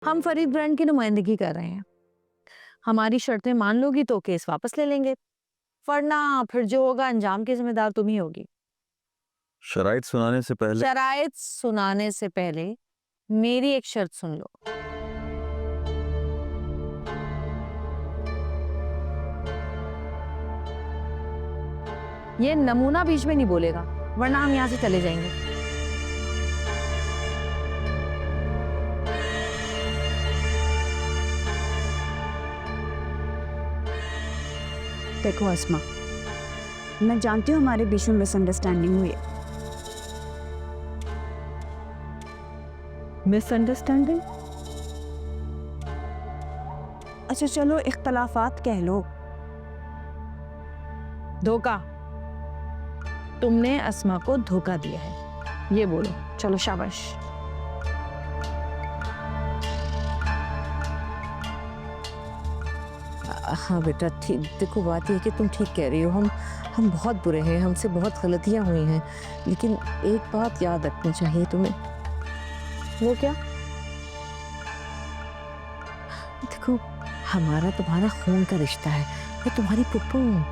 हम फरीद ब्रांड की नुमाइंदगी कर रहे हैं। हमारी शर्तें मान लोगी तो केस वापस ले लेंगे, वरना फिर जो होगा अंजाम की जिम्मेदार तुम ही होगी। शराइत सुनाने से पहले शराइत सुनाने से पहले मेरी एक शर्त सुन लो। ये नमूना बीच में नहीं बोलेगा, वरना हम यहाँ से चले जाएंगे। देखो अस्मा, मैं जानती हूँ हमारे बीच में मिसअंडरस्टैंडिंग हुई है। मिसअंडरस्टैंडिंग? अच्छा चलो इख्तलाफात कह लो। धोखा। तुमने अस्मा को धोखा दिया है, ये बोलो। चलो शाबाश। हाँ बेटा, ठीक। देखो बात ये है कि तुम ठीक कह रही हो, हम बहुत बुरे हैं, हमसे बहुत गलतियां हुई हैं, लेकिन एक बात याद रखनी चाहिए तुम्हें। वो क्या? देखो, हमारा तुम्हारा खून का रिश्ता है, मैं तुम्हारी पुप्पो हूँ।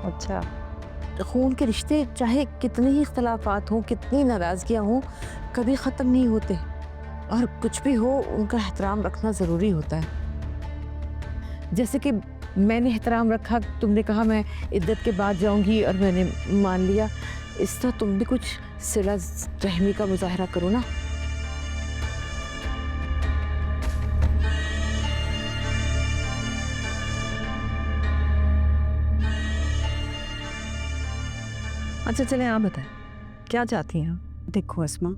अच्छा, खून के रिश्ते चाहे कितने ही इख्तलाफात हों, कितनी नाराजगियां हों, कभी ख़त्म नहीं होते, और कुछ भी हो उनका एहतराम रखना ज़रूरी होता है। जैसे कि मैंने एहतराम रखा, तुमने कहा मैं इद्दत के बाद जाऊंगी और मैंने मान लिया, इस तरह तुम भी कुछ सिला रहमी का मुजाहरा करो ना। अच्छा चलें, आप बताएं क्या चाहती हैं? देखो अस्मा,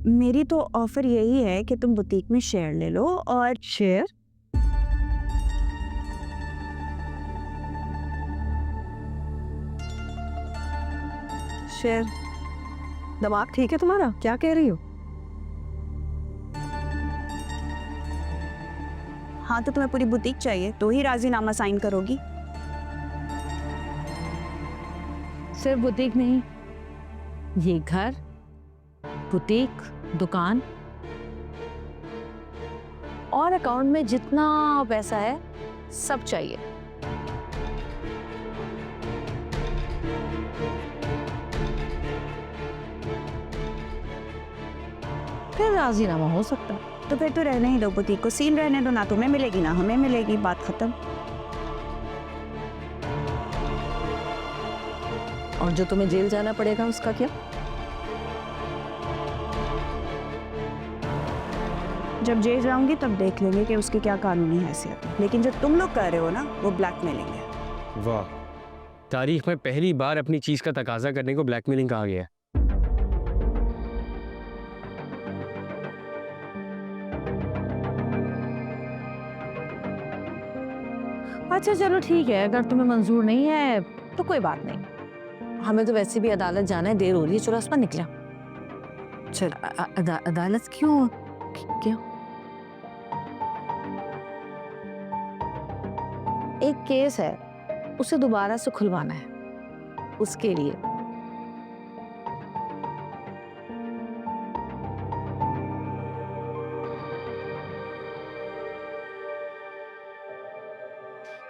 मेरी तो ऑफर यही है कि तुम बुटीक में शेयर ले लो। और शेयर? शेयर? दिमाग ठीक है तुम्हारा? क्या कह रही हो? हाँ, तो तुम्हें पूरी बुटीक चाहिए तो ही राजीनामा साइन करोगी। सिर्फ बुटीक नहीं, ये घर, बुटीक, दुकान और अकाउंट में जितना पैसा है सब चाहिए। फिर राजीनामा हो सकता है। तो फिर तो रहने ही दो, बुटीक को सील रहने दो, ना तुम्हें मिलेगी ना हमें मिलेगी, बात खत्म। और जो तुम्हें जेल जाना पड़ेगा उसका क्या? जब जेल जाऊंगी तब देख लेंगे कि उसकी क्या कानूनी हैसियत है, लेकिन जो तुम लोग कर रहे हो ना वो ब्लैकमेलिंग है। वाह, तारीख में पहली बार अपनी चीज का तकाजा करने को ब्लैकमेलिंग कहा गया है। अच्छा चलो ठीक है, अगर तुम्हें मंजूर नहीं है तो कोई बात नहीं, हमें तो वैसे भी अदालत जाना है, देर हो रही है। चलो अस्मा निकला। चल अदालत क्यों? क्यों? एक केस है, उसे दोबारा से खुलवाना है, उसके लिए।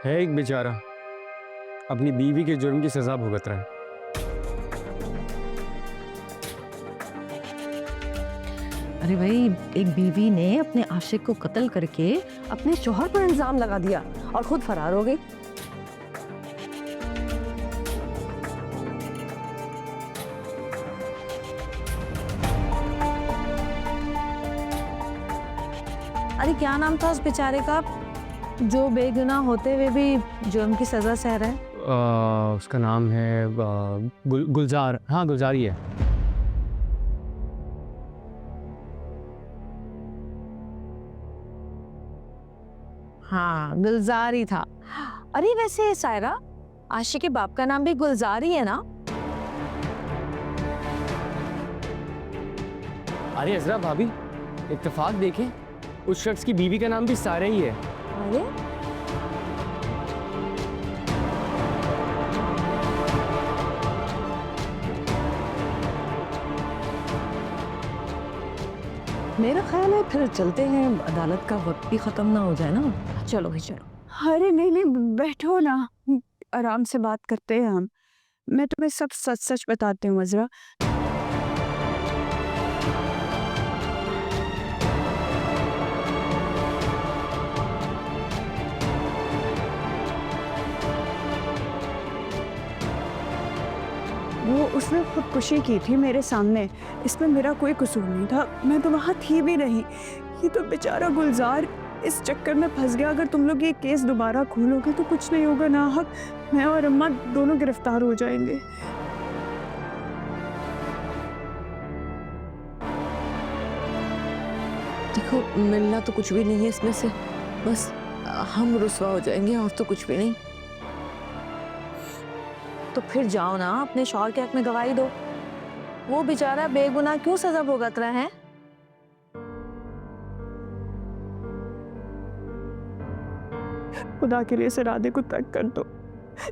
है एक बेचारा अपनी बीवी के जुर्म की सजा भुगत रहा है। अरे भाई, एक बीवी ने अपने आशिक को कत्ल करके अपने शौहर पर इल्जाम लगा दिया और खुद फरार हो गई। अरे क्या नाम था उस बेचारे का जो बेगुनाह होते हुए भी जुर्म की सजा सह रहा है? उसका नाम है गुलजार। हाँ, गुलजार ही है। हाँ, गुलजार ही था। अरे वैसे सायरा, आशिक के बाप का नाम भी गुलजार ही है ना? अरे अजरा भाभी, इत्तेफाक देखें, उस शख्स की बीवी का नाम भी सारा ही है। अरे मेरा ख्याल है फिर चलते हैं, अदालत का वक्त भी खत्म ना हो जाए ना। चलो भी चलो। अरे नहीं नहीं, बैठो ना, आराम से बात करते हैं हम। मैं तुम्हें सब सच सच बताती हूँ अज़रा। वो उसने खुदकुशी की थी मेरे सामने, इसमें मेरा कोई कसूर नहीं था, मैं तो वहाँ थी भी नहीं। ये तो बेचारा गुलजार इस चक्कर में फंस गया। अगर तुम लोग ये केस दोबारा खोलोगे तो कुछ नहीं होगा ना हक, मैं और अम्मा दोनों गिरफ्तार हो जाएंगे। देखो, मिलना तो कुछ भी नहीं है इसमें से, बस हम रुसवा हो जाएंगे और तो कुछ भी नहीं। तो फिर जाओ ना, अपने शौहर के हक में गवाही दो। वो बेचारा बेगुनाह क्यों सजा भुगत रहा है? खुदा के लिए इस इरादे को तर्क कर दो।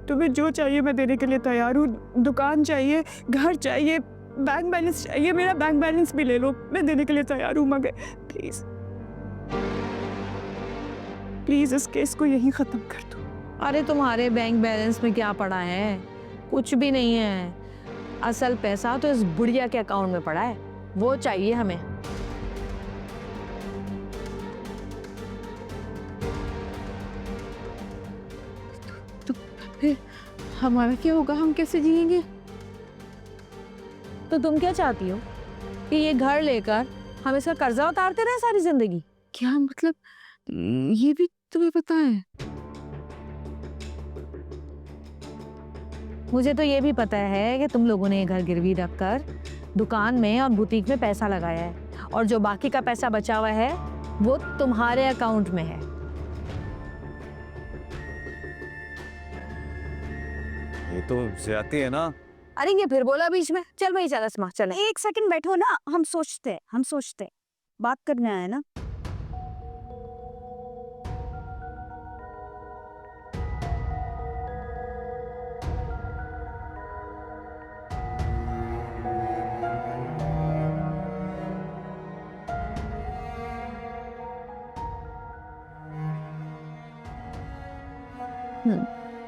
तुम्हें जो चाहिए मैं देने के लिए तैयार हूँ। दुकान चाहिए, घर चाहिए, बैंक बैलेंस चाहिए, मेरा बैंक बैलेंस भी ले लो, मैं देने के लिए तैयार हूँ। मगर प्लीज प्लीज इस केस को यहीं खत्म कर दो। अरे तुम्हारे बैंक बैलेंस में क्या पड़ा है? कुछ भी नहीं है। असल पैसा तो इस बुढ़िया के अकाउंट में पड़ा है, वो चाहिए हमें। तो फिर हमारा क्या होगा? हम कैसे जिएंगे? तो तुम क्या चाहती हो कि ये घर लेकर हम इसका कर्जा उतारते रहे सारी जिंदगी? क्या मतलब, ये भी तुम्हें पता है? मुझे तो ये भी पता है कि तुम लोगों ने ये घर गिरवी रखकर दुकान में और बुटीक में पैसा लगाया है, और जो बाकी का पैसा बचा हुआ है वो तुम्हारे अकाउंट में है। ये तो ज्यादती है ना। अरे ये फिर बोला बीच में। चल भाई, चल अस्मा, चल। एक सेकंड बैठो ना, हम सोचते हैं, बात करने आए ना।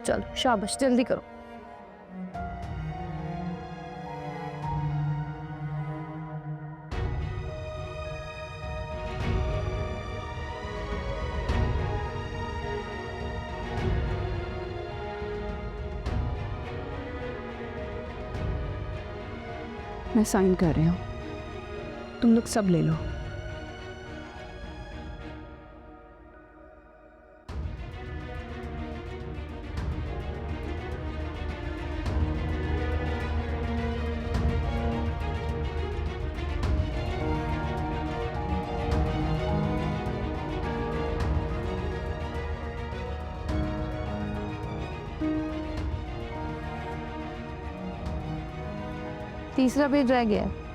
चलो शाबाश, जल्दी करो। मैं साइन कर रही हूँ, तुम लोग सब ले लो। तीसरा पेज रह गया है।